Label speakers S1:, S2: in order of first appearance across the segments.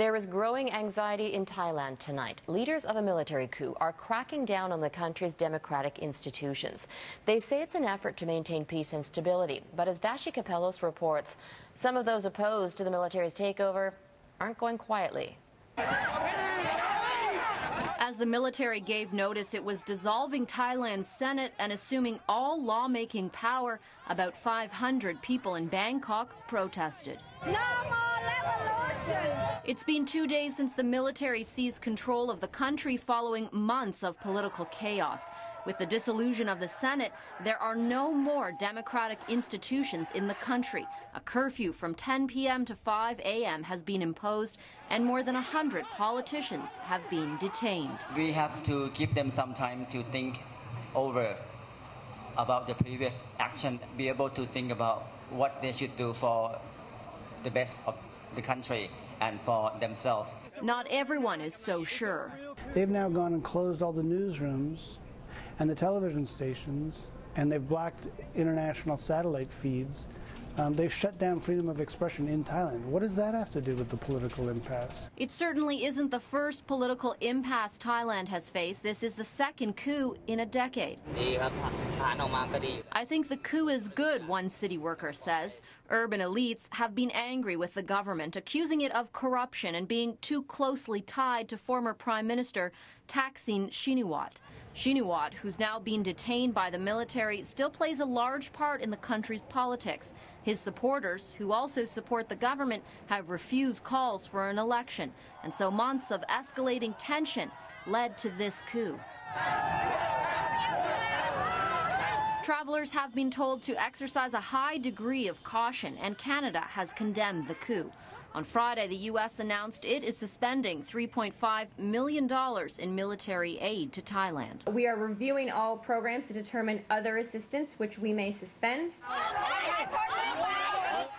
S1: There is growing anxiety in Thailand tonight. Leaders of a military coup are cracking down on the country's democratic institutions. They say it's an effort to maintain peace and stability. But as Vashi Capellos reports, some of those opposed to the military's takeover aren't going quietly.
S2: As the military gave notice it was dissolving Thailand's Senate and assuming all lawmaking power, about 500 people in Bangkok protested.
S3: No more revolution!
S2: It's been 2 days since the military seized control of the country following months of political chaos. With the dissolution of the Senate, there are no more democratic institutions in the country. A curfew from 10 p.m. to 5 a.m. has been imposed, and more than 100 politicians have been detained.
S4: We have to give them some time to think over about the previous action, be able to think about what they should do for the best of the country and for themselves.
S2: Not everyone is so sure.
S5: They've now gone and closed all the newsrooms and the television stations, and they've blocked international satellite feeds. They've shut down freedom of expression in Thailand. What does that have to do with the political impasse?
S2: It certainly isn't the first political impasse Thailand has faced. This is the second coup in a decade. I think the coup is good, one city worker says. Urban elites have been angry with the government, accusing it of corruption and being too closely tied to former Prime Minister Thaksin Shinawatra. Shinawatra, who's now been detained by the military, still plays a large part in the country's politics. His supporters, who also support the government, have refused calls for an election, and so months of escalating tension led to this coup. Travelers have been told to exercise a high degree of caution, and Canada has condemned the coup. On Friday, the U.S. announced it is suspending $3.5 million in military aid to Thailand.
S6: We are reviewing all programs to determine other assistance which we may suspend.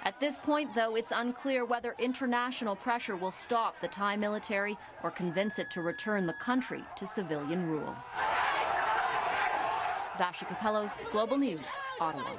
S2: At this point, though, it's unclear whether international pressure will stop the Thai military or convince it to return the country to civilian rule. Vashi Capellos, Global News, Ottawa.